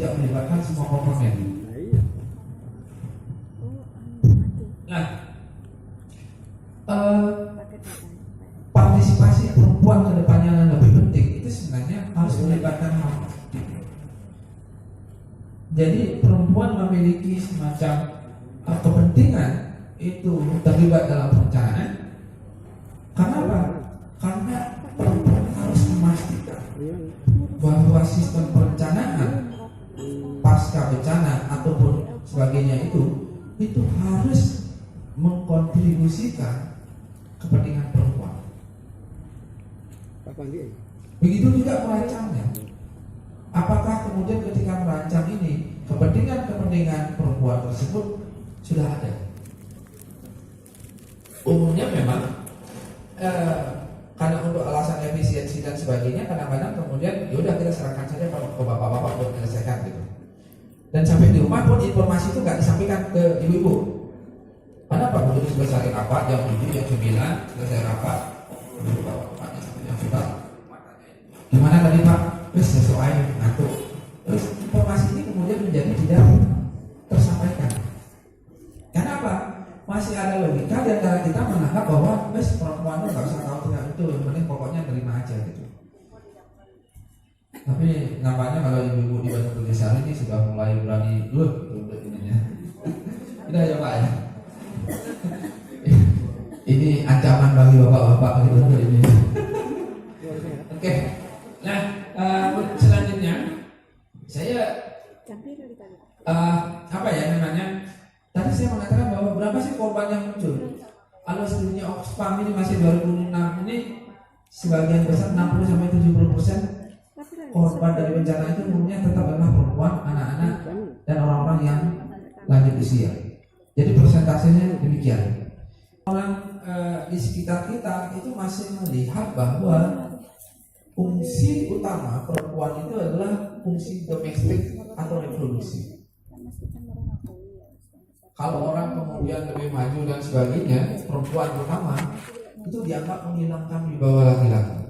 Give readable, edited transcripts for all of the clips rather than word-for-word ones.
tidak melibatkan semua komponen. Nah, partisipasi perempuan ke depannya yang lebih penting itu sebenarnya harus melibatkan hal. Jadi perempuan memiliki semacam kepentingan itu terlibat dalam perencanaan. Karena apa? Karena perempuan harus memastikan bahwa sistem perencanaan pasca bencana ataupun sebagainya itu harus mengkontribusikan kepentingan perempuan. Begitu juga merancangnya. Apakah kemudian ketika merancang ini kepentingan perempuan tersebut sudah ada? Umumnya memang karena untuk alasan efisiensi dan sebagainya, kadang-kadang kemudian yaudah kita serahkan saja ke bapak-bapak buat menyelesaikan gitu. Dan sampai di rumah pun informasi itu nggak disampaikan ke ibu-ibu. Kenapa? Begitu selesai rapat jam 7, jam 9 selesai rapat, bapak-bapaknya sampai jam 9. Gimana tadi Pak? Terus sesuai ngantuk. Terus informasi ini kemudian menjadi tidak tersampaikan. Kenapa? Masih ada logika di antara kita menganggap bahwa perempuan itu nggak usah tahu tidak itu, yang penting pokoknya terima aja gitu. Tapi nampaknya kalau ibu-ibu di Bandung Pedesaan ini sudah mulai berani untuk ininya. Tidak ya Pak ya? Ini ancaman bagi bapak-bapak gitu ini. Oke. Nah, selanjutnya saya apa ya namanya? Tadi saya mengatakan bahwa berapa sih korban yang muncul? Kalau sebenarnya Oxfam ini masih 2006 ini sebagian besar 60-70% korban dari bencana itu umumnya tetap adalah perempuan, anak-anak, dan orang-orang yang lanjut usia. Jadi persentasenya demikian. Orang di sekitar kita itu masih melihat bahwa fungsi utama perempuan itu adalah fungsi domestik atau reproduksi. Kalau orang kemudian lebih maju dan sebagainya, perempuan terutama itu dianggap menghilangkan di bawah laki-laki.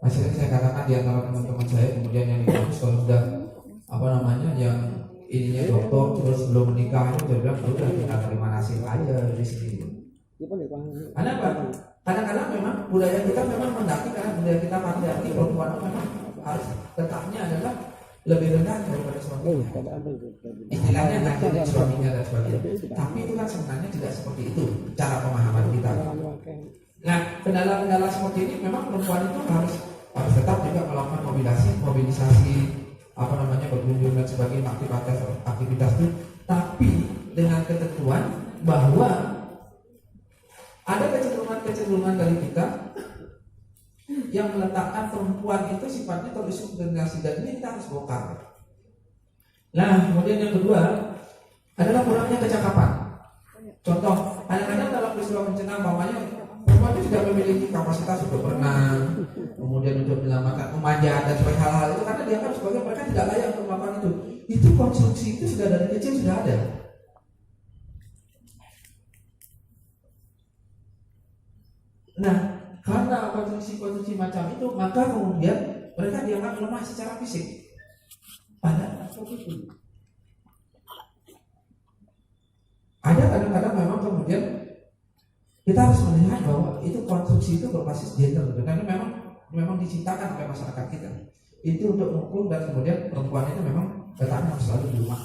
Masih saya katakan di antara teman-teman saya kemudian yang diurus kalau sudah yang ininya dokter terus belum menikah itu dia bilang udah kita terima nasib aja di sini. Karena apa? Kadang-kadang memang budaya kita memang mendaki karena budaya kita patriarki, perempuan memang harus letaknya adalah lebih rendah daripada suaminya. Istilahnya nanti dari suaminya dan sebagainya. Tapi itu kan sebenarnya tidak seperti itu cara pemahaman kita. Nah, kendala-kendala seperti ini memang perempuan itu harus tetap juga melakukan mobilisasi berkunjung dan sebagainya aktivitas itu, tapi dengan ketentuan bahwa ada kecenderungan dari kita yang meletakkan perempuan itu sifatnya terintegrasi dan ini kita harus bongkar. Nah, kemudian yang kedua adalah kurangnya kecakapan. Contoh, kadang-kadang dalam peristiwa bencana umpamanya perempuan itu tidak memiliki kapasitas untuk berenang, kemudian untuk menyelamatkan memanjat dan sebagainya hal-hal itu karena dianggap sebagai mereka tidak layak untuk melakukan itu. Itu konstruksi itu sudah dari kecil sudah ada. Nah, karena konstruksi macam itu, maka kemudian mereka dianggap lemah secara fisik. Padahal itu ada kadang-kadang memang kemudian kita harus melihat bahwa itu konstruksi itu berbasis gender, karena memang diciptakan oleh masyarakat kita. Itu untuk menghukum dan kemudian perempuan itu memang tetap harus selalu di rumah.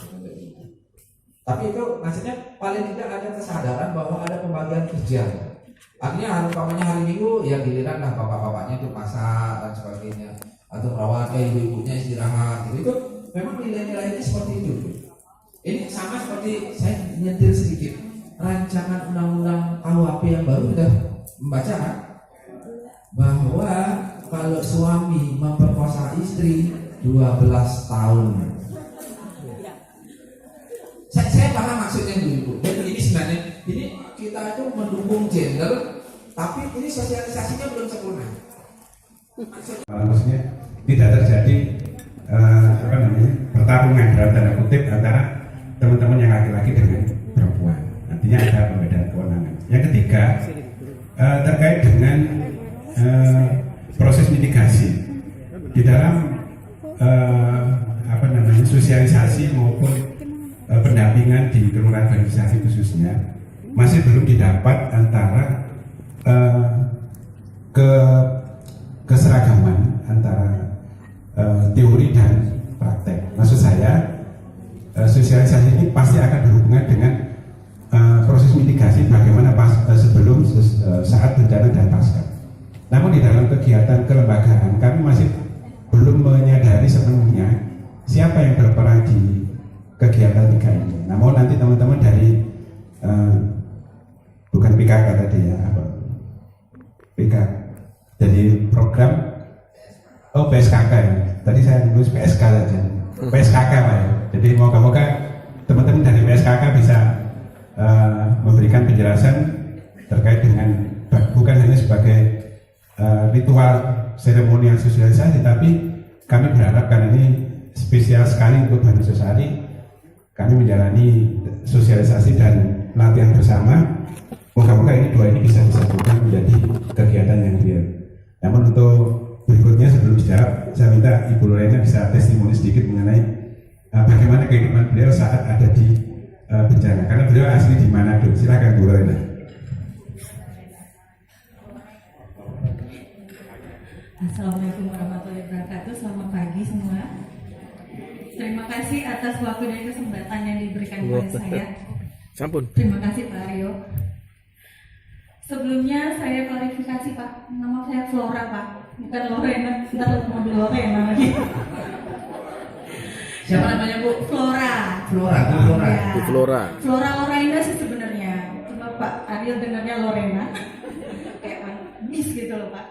Tapi itu maksudnya paling tidak ada kesadaran bahwa ada pembagian kerja. Artinya umpamanya hari Minggu ya giliran lah bapak-bapaknya itu masak dan sebagainya atau merawat ibu-ibunya istirahat gitu. Itu memang nilai-nilainya seperti itu. Ini sama seperti saya nyentil sedikit rancangan undang-undang KUHP yang baru sudah membaca kan? Bahwa kalau suami memperkosa istri 12 tahun. Saya paham maksudnya dulu. Jadi ini sebenarnya ini kita itu mendukung gender, tapi ini sosialisasinya belum sempurna. Maksudnya tidak terjadi pertarungan dalam tanda kutip antara teman-teman yang laki-laki dengan perempuan. Artinya ada perbedaan kewenangan. Yang ketiga terkait dengan proses mitigasi di dalam sosialisasi maupun pendampingan di kelurahan Banyu khususnya masih belum didapat antara keseragaman antara teori dan praktek. Maksud saya sosialisasi ini pasti akan berhubungan dengan proses mitigasi bagaimana sebelum, saat bencana dan pasca. Namun di dalam kegiatan kelembagaan kami masih belum menyadari sepenuhnya siapa yang berperan di kegiatan 3 ini. Namun nanti teman-teman dari bukan PKK tadi ya, apa? PKK. Jadi program PSKK ya. Tadi saya nulis PSK saja. PSKK Pak ya. Jadi moga-moga teman-teman dari PSKK bisa memberikan penjelasan terkait dengan bukan hanya sebagai ritual seremonial sosialisasi, tapi kami berharap karena ini spesial sekali untuk Banyu Sosari, kami menjalani sosialisasi dan latihan bersama. Moga-moga ini 2 ini bisa disatukan menjadi kegiatan yang real. Namun untuk berikutnya sebelum dijawab, saya minta Ibu Lorena bisa testimoni sedikit mengenai bagaimana kehidupan beliau saat ada di bencana. Karena beliau asli di Manado. Silakan Bu Lorena. Assalamualaikum warahmatullahi wabarakatuh. Selamat pagi semua. Terima kasih atas waktu dan kesempatan yang diberikan kepada saya. Sampun. Terima kasih Pak Aryo. Sebelumnya saya klarifikasi Pak, nama saya Flora Pak, bukan Lorena. Ntar mau di Lorena lagi. Siapa namanya Bu? Flora. Flora, Bu Flora. Ya. Bu Flora. Flora Lorena sih sebenarnya. Cuma Pak Aryo dengarnya Lorena. Kayak bis gitu loh Pak.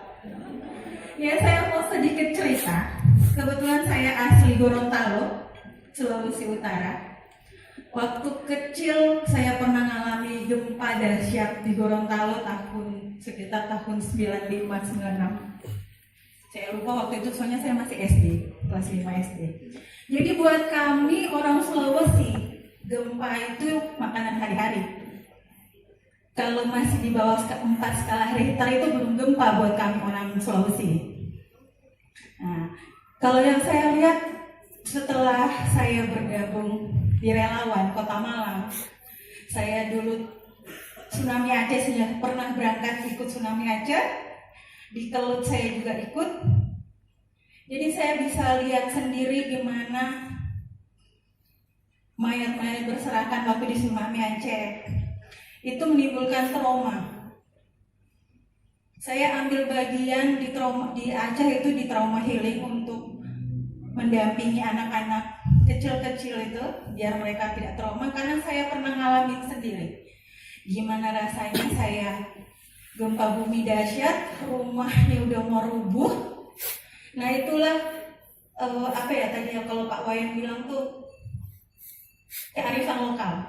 Ya, saya mau sedikit cerita. Kebetulan saya asli Gorontalo, Sulawesi Utara. Waktu kecil saya pernah mengalami gempa dahsyat di Gorontalo sekitar tahun 95-96. Saya lupa waktu itu soalnya saya masih SD, kelas 5 SD. Jadi buat kami orang Sulawesi, gempa itu makanan hari-hari. Kalau masih di bawah 4 skala Richter itu belum gempa buat kami orang Sulawesi. Nah, kalau yang saya lihat setelah saya bergabung di relawan Kota Malang, saya dulu tsunami Aceh sudah pernah berangkat ikut tsunami Aceh, di Kelut saya juga ikut. Jadi saya bisa lihat sendiri gimana mayat-mayat berserakan waktu di tsunami Aceh. Itu menimbulkan trauma. Saya ambil bagian di Aceh itu di trauma healing untuk mendampingi anak-anak kecil-kecil itu biar mereka tidak trauma, karena saya pernah ngalamin sendiri gimana rasanya saya gempa bumi dahsyat, rumahnya udah mau rubuh. Nah itulah apa ya tadi ya kalau Pak Wayan bilang tuh kearifan lokal.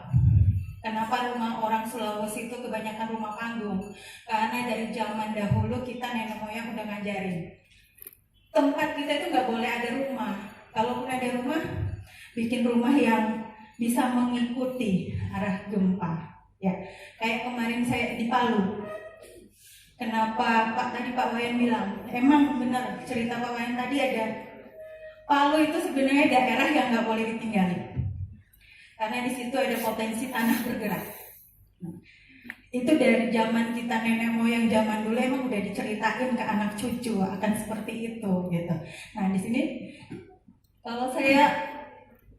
Kenapa rumah orang Sulawesi itu kebanyakan rumah panggung? Karena dari zaman dahulu kita nenek moyang udah ngajarin tempat kita itu nggak boleh ada rumah. Kalaupun ada rumah, bikin rumah yang bisa mengikuti arah gempa. Ya, kayak kemarin saya di Palu. Kenapa tadi Pak Wayan bilang? Emang benar cerita Pak Wayan tadi ada. Palu itu sebenarnya daerah yang nggak boleh ditinggali. Karena di situ ada potensi tanah bergerak. Itu dari zaman kita nenek moyang zaman dulu emang udah diceritain ke anak cucu akan seperti itu gitu. Nah di sini kalau saya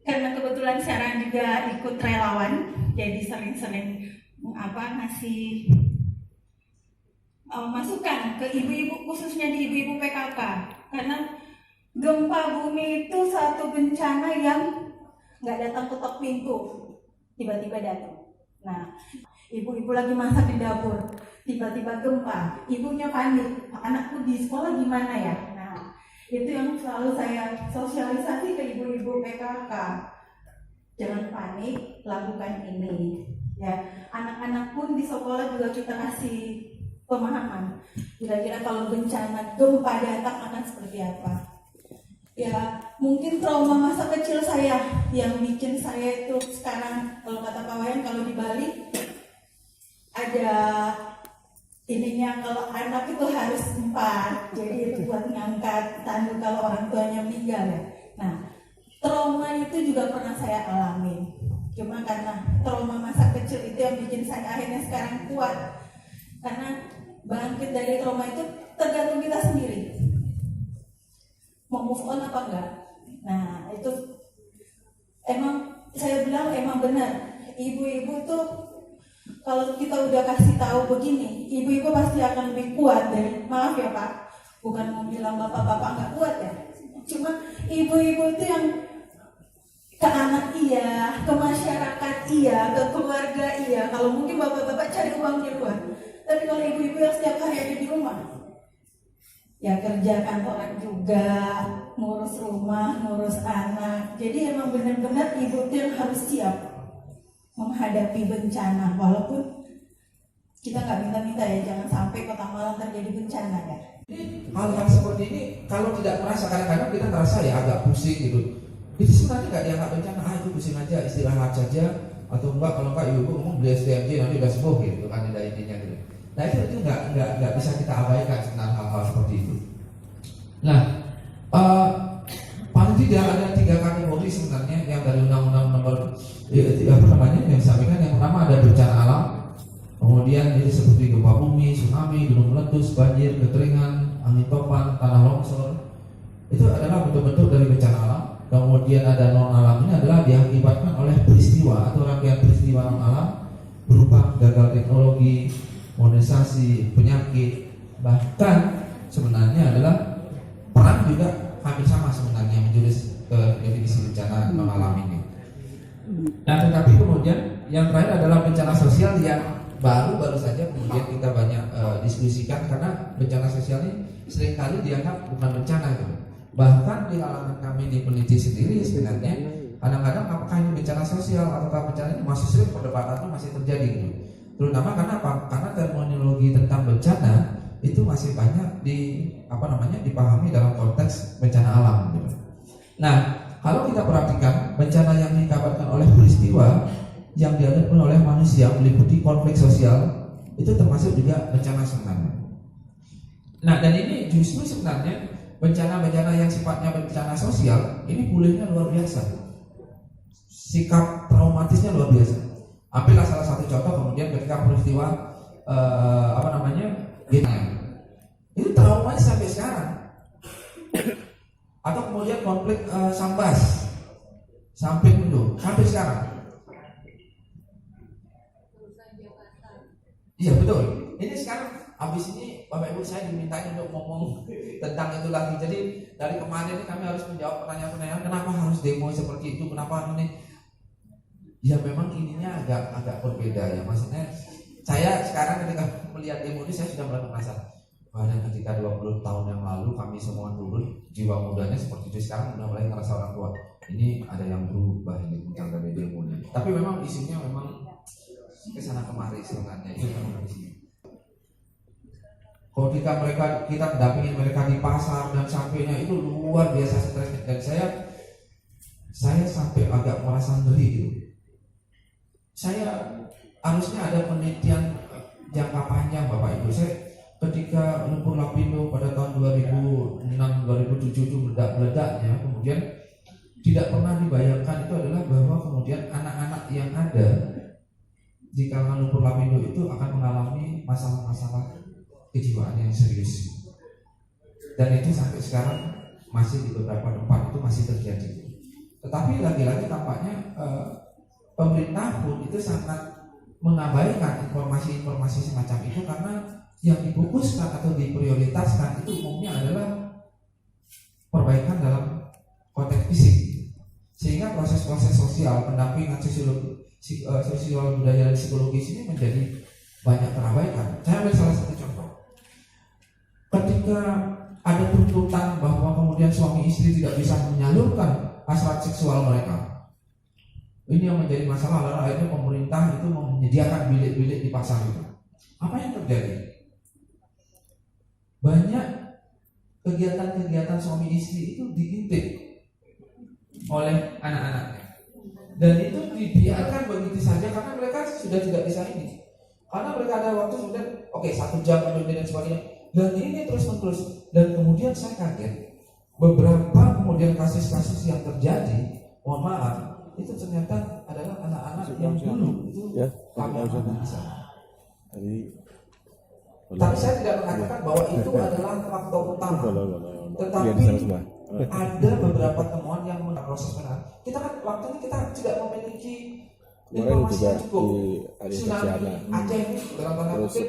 karena kebetulan sekarang juga ikut relawan, jadi sering-sering ngasih masukan ke ibu-ibu khususnya di ibu-ibu PKK, karena gempa bumi itu satu bencana yang nggak datang ketok pintu, tiba-tiba datang. Nah, ibu-ibu lagi masak di dapur, tiba-tiba gempa, ibunya panik, anakku di sekolah gimana ya? Nah, itu yang selalu saya sosialisasi ke ibu-ibu PKK. Jangan panik, lakukan ini. Ya, anak-anak pun di sekolah juga kita kasih pemahaman. Kira-kira kalau bencana gempa datang akan seperti apa? Ya mungkin trauma masa kecil saya yang bikin saya itu sekarang kalau kata Pak Wayan kalau di Bali ada ininya kalau anak itu harus 4, jadi itu buat ngangkat tanduk kalau orang tuanya meninggal ya. Nah trauma itu itu juga pernah saya alami. Cuma karena trauma masa kecil itu yang bikin saya akhirnya sekarang kuat. Karena bangkit dari trauma itu tergantung kita sendiri. Mau move on apa enggak? Nah itu emang saya bilang emang benar. Ibu-ibu itu kalau kita udah kasih tahu begini, ibu-ibu pasti akan lebih kuat dari, maaf ya Pak, bukan mau bilang bapak-bapak nggak kuat ya. Cuma ibu-ibu itu yang ke anak iya, ke masyarakat iya, ke keluarga iya. Kalau mungkin bapak-bapak cari uang di luar, tapi kalau ibu-ibu yang setiap hari ada di rumah, ya kerja kantoran juga, ngurus rumah, ngurus anak. Jadi emang benar-benar ibu itu yang harus siap menghadapi bencana. Walaupun kita nggak minta-minta ya, jangan sampai Kota Malang terjadi bencana ya. Hal-hal seperti ini kalau tidak merasa, kadang-kadang kita merasa ya agak pusing gitu. Itu sebenarnya nggak dianggap bencana, itu pusing aja, istirahat saja, atau enggak kalau enggak ibu ngomong beli SDMJ nanti udah sembuh gitu kan, ada intinya gitu. Nah itu nggak bisa kita abaikan sebenarnya hal-hal seperti itu. Nah paling tidak ada 3 kategori sebenarnya yang dari undang-undang nomor yang disampaikan. Yang pertama ada bencana alam. Kemudian ini seperti gempa bumi, tsunami, gunung meletus, banjir, kekeringan, angin topan, tanah longsor. Itu adalah bentuk-bentuk dari bencana alam. Kemudian ada non alam, ini adalah diakibatkan oleh peristiwa atau rangkaian peristiwa non alam berupa gagal teknologi, modernisasi, penyakit, bahkan sebenarnya adalah perang juga hampir sama sebenarnya menjurus ke definisi bencana non alam ini. Nah, tetapi kemudian yang terakhir adalah bencana sosial yang baru saja kemudian kita banyak diskusikan, karena bencana sosial ini seringkali dianggap bukan bencana gitu. Bahkan di kalangan kami di peneliti sendiri sebenarnya kadang-kadang apakah ini bencana sosial ataukah bencana ini masih sering perdebatan itu masih terjadi gitu. Terutama karena apa? Karena terminologi tentang bencana itu masih banyak dipahami dalam konteks bencana alam gitu. Nah, kalau kita perhatikan bencana yang dikabarkan oleh peristiwa yang dihadapi oleh manusia meliputi konflik sosial, itu termasuk juga bencana sebenarnya. Nah, dan ini justru sebenarnya bencana-bencana yang sifatnya bencana sosial ini pulihnya luar biasa, sikap traumatisnya luar biasa. Ambillah salah satu contoh kemudian ketika peristiwa itu traumanya sampai sekarang. Atau kemudian konflik Sambas sampai dulu sampai sekarang. Iya betul. Ini sekarang habis ini Bapak Ibu saya dimintain untuk ngomong tentang itu lagi. Jadi dari kemarin ini kami harus menjawab pertanyaan-pertanyaan, kenapa harus demo seperti itu, kenapa ini? Ya memang ininya agak berbeda ya. Maksudnya saya sekarang ketika melihat demo ini saya sudah mulai merasa, pada ketika 20 tahun yang lalu kami semua turun, jiwa mudanya seperti itu, sekarang udah mulai ngerasa orang tua. Ini ada yang berubah ini tentang dari demo ini. Tapi memang isunya memang kesana kemari sebenarnya itu memang di sini. Kalau kita mendampingi mereka di pasar dan sampainya itu luar biasa stresnya, dan saya sampai agak merasa ngeri gitu. Saya harusnya ada penelitian jangka panjang Bapak Ibu. Saya ketika lumpur lapindo pada tahun 2006-2007 itu meledak-meledaknya, kemudian tidak pernah dibayangkan itu adalah bahwa kemudian anak-anak yang ada di kalangan lumpur lapindo itu akan mengalami masalah-masalah kejiwaan yang serius, dan itu sampai sekarang masih di beberapa tempat itu masih terjadi. Tetapi lagi-lagi tampaknya pemerintah pun itu sangat mengabaikan informasi-informasi semacam itu, karena yang difokuskan atau diprioritaskan itu umumnya adalah perbaikan dalam konteks fisik, sehingga proses-proses sosial, pendampingan sosial budaya dan psikologis ini menjadi banyak terabaikan. Saya ambil salah satu contoh. Ketika ada tuntutan bahwa kemudian suami istri tidak bisa menyalurkan hasrat seksual mereka, ini yang menjadi masalah. Lalu akhirnya pemerintah itu menyediakan bilik-bilik di pasar itu. Apa yang terjadi? Banyak kegiatan-kegiatan suami istri itu diintip oleh anak-anaknya, dan itu dibiarkan begitu saja karena mereka sudah tidak bisa ini. Karena mereka ada waktu kemudian 1 jam dan sebagainya, dan ini terus-menerus. Dan kemudian saya kaget beberapa kemudian kasus-kasus yang terjadi, mohon maaf, itu ternyata adalah anak-anak yang dulu itu kami amankan di sana. Tapi saya tidak mengatakan bahwa itu adalah faktor utama, tetapi ada beberapa temuan yang proses benar. Kita kan waktu ini kita tidak memiliki informasi yang cukup. Tsunami Aceh ini dalam tanda kutip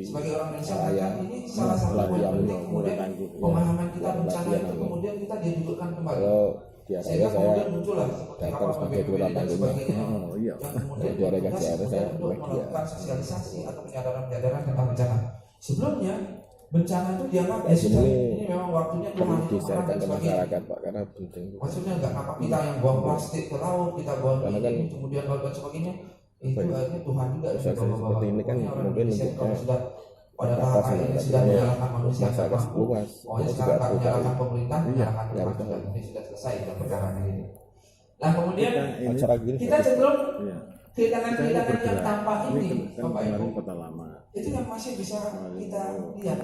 sebagai orang Indonesia ini salah satu poin penting. Kemudian pemahaman kita bencana itu kemudian kita didudukkan kembali. Sehingga kemudian muncullah seperti apa BPBD dan sebagainya. Yang kemudian kita sudah melakukan sosialisasi atau penyadaran tentang bencana. Sebelumnya bencana itu dianggap ini memang waktunya Tuhan itu dan sebagainya. Maksudnya nggak apa kita yang buang plastik ke laut, kita buang ini kemudian laut dan sebagainya. Itu akhirnya Tuhan juga seperti ini kan mungkin kalau sudah pada tahap ini sudah menyalahkan manusia, pokoknya sekarang tak menyalahkan pemerintah, menyalahkan Tuhan juga. Ini sudah selesai dalam perkara ini. Nah kemudian kita cenderung kehilangan-kehilangan yang tampak ini, Bapak Ibu, itu yang masih bisa kita lihat.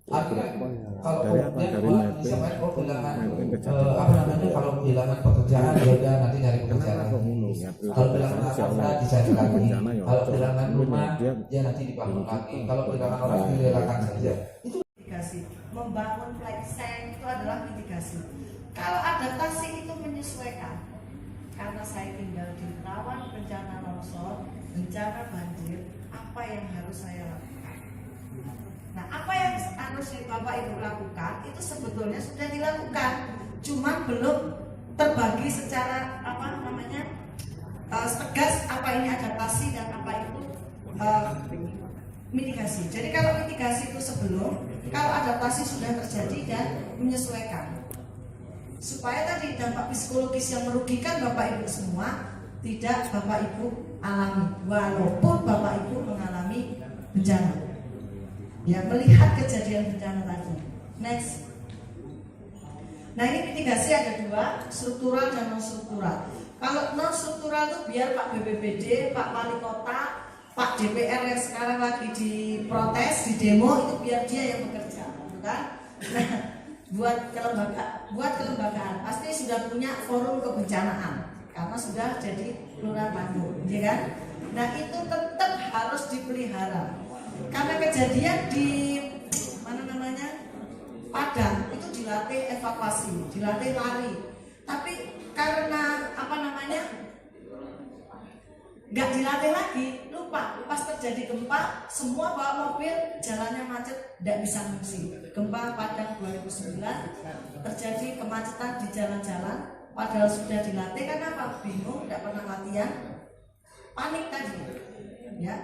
Artinya kalau kemudian disampaikan kehilangan kalau kehilangan pekerjaan ya udah nanti nyari pekerjaan. Kalau kehilangan harta dicari lagi. Kalau kehilangan rumah ya nanti dibangun lagi. Kalau kehilangan orang direlakan saja. Itu mitigasi. Membangun flight sand itu adalah mitigasi. Kalau adaptasi itu menyesuaikan. Karena saya tinggal di rawan bencana longsor, bencana banjir, apa yang harus saya lakukan? Nah, apa yang harus Bapak Ibu lakukan itu sebetulnya sudah dilakukan, cuma belum terbagi secara tegas apa ini adaptasi dan apa itu mitigasi. Jadi kalau mitigasi itu sebelum, kalau adaptasi sudah terjadi dan menyesuaikan. Supaya tadi dampak psikologis yang merugikan Bapak Ibu semua tidak Bapak Ibu alami, walaupun Bapak Ibu mengalami bencana. Ya, melihat kejadian bencana tadi. Next. Nah, ini mitigasi ada dua, struktural dan non struktural. Kalau non struktural itu biar Pak BPBD, Pak Wali Kota, Pak DPR yang sekarang lagi diprotes, di demo, itu biar dia yang bekerja, bukan? buat kelembagaan pasti sudah punya forum kebencanaan karena sudah jadi lurah Bandung, ya kan? Nah itu tetap harus dipelihara karena kejadian di Padang itu dilatih evakuasi, dilatih lari, tapi karena nggak dilatih lagi, lupa pas terjadi gempa semua bawa mobil, jalannya macet, tidak bisa mengungsi. Gempa Padang 2009 terjadi kemacetan di jalan-jalan, padahal sudah dilatih. Kenapa? Bingung, tidak pernah latihan, panik tadi. Ya,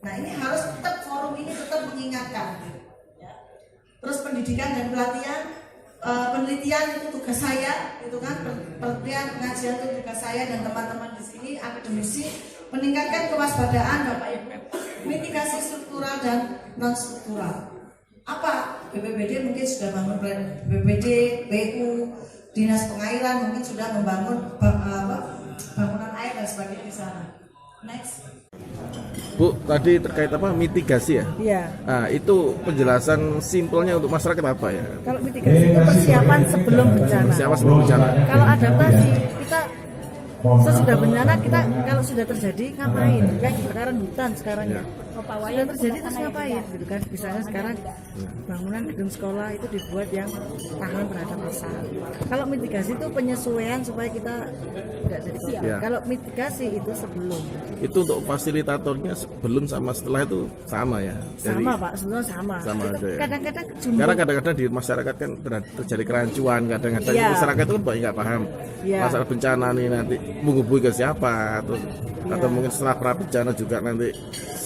nah ini harus tetap forum ini tetap mengingatkan. Ya. Terus pendidikan dan pelatihan, penelitian itu tugas saya, itu kan penelitian pengajian itu tugas saya dan teman-teman di sini akademisi. Meningkatkan kewaspadaan Bapak Ibu, mitigasi struktural dan non struktural. Apa? BPBD mungkin sudah bangun BPBD, PU, Dinas Pengairan mungkin sudah membangun bangunan air dan sebagainya di sana. Next. Bu, tadi terkait mitigasi ya? Iya. Nah, itu penjelasan simpelnya untuk masyarakat apa ya? Kalau mitigasi itu persiapan sebelum bencana. Persiapan sebelum bencana. Kalau adaptasi kita sesudah bencana kita kalau sudah terjadi ngapain? Kayak kebakaran hutan sekarang ya. Sudah terjadi terus ngapain? Gitu kan? Misalnya sekarang bangunan gedung sekolah itu dibuat yang tahan terhadap asap. Kalau mitigasi itu penyesuaian supaya kita tidak jadi siap. Ya. Kalau mitigasi itu sebelum. Itu untuk fasilitatornya sebelum sama setelah itu sama ya? Sama Pak, sebenarnya sama. Sama aja ya. Kadang-kadang karena kadang-kadang di masyarakat kan terjadi kerancuan, kadang-kadang masyarakat itu kan banyak nggak paham masalah bencana nih nanti menghubungi ke siapa atau mungkin setelah pra bencana juga nanti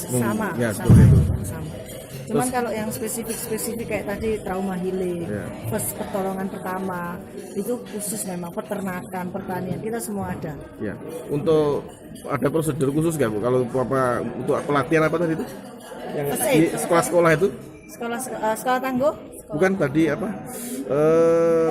sama, ya seperti itu. Sama. Cuman kalau yang spesifik kayak tadi trauma healing, pertolongan pertama itu khusus memang peternakan, pertanian kita semua ada. Ya, untuk ada prosedur khusus nggak Bu? Kalau untuk pelatihan apa tadi itu? Yang di sekolah-sekolah itu? Sekolah tangguh? bukan tadi apa?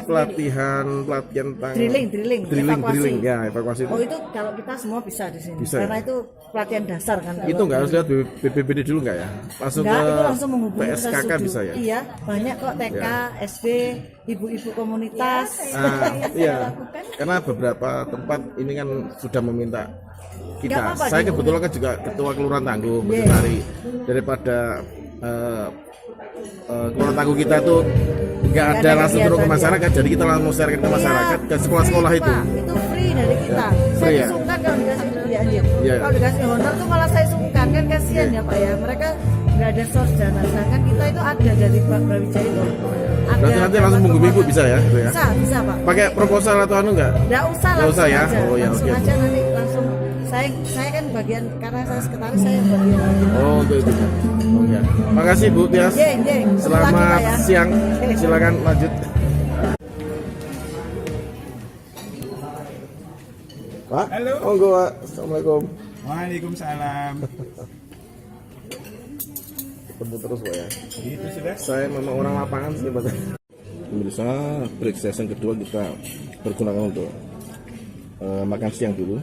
Pelatihan tentang drilling, ya, evakuasi itu. Oh itu kalau kita semua bisa di sini. Bisa, karena ya? itu pelatihan dasar kan. Itu nggak harus lihat BPBD dulu nggak ya? Langsung Enggak, ke itu langsung menghubungi PSKK kita bisa ya? Iya, banyak kok TK, Ya. SD, ibu-ibu komunitas. Iya, karena beberapa tempat ini kan sudah meminta Nggak kita. apa-apa, Saya gitu. kebetulan kan juga ketua kelurahan Tangguh, Iya. dari daripada kelurahan Tangguh kita tuh nggak ada langsung turun ke kegiatan, masyarakat, jadi kita langsung sharing ke masyarakat, ke sekolah-sekolah Free, itu. Pak. Itu free dari kita. Free Saya ya? sungkan kalau dikasih duit anjir. Iya. Kalau dikasih honor tuh malah saya sungkan kan kasihan ya Pak ya. Mereka nggak ada source dana, sedangkan kita itu ada dari Pak Brawijaya itu. Ada Berarti nanti langsung dapat minggu-minggu kekuatan. bisa ya, gitu ya? Bisa Pak. Pakai proposal atau anu nggak? Nggak usah Nggak usah ya? aja. Oh, ya, Langsung oke. aja nanti langsung saya kan bagian karena saya sekretaris saya bagian. Oh, itu. Oh ya. Makasih Bu Tias. Jeng. Selamat siang. Silakan lanjut. Pak. Halo. Monggo, Pak. Assalamualaikum. Waalaikumsalam. Ketemu terus Pak ya. Itu sudah. Saya memang orang lapangan sih Pak. Pemirsa, break session kedua kita bergunakan untuk makan siang dulu.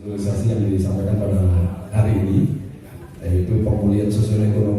Sosialisasi yang disampaikan pada hari ini yaitu pemulihan sosial ekonomi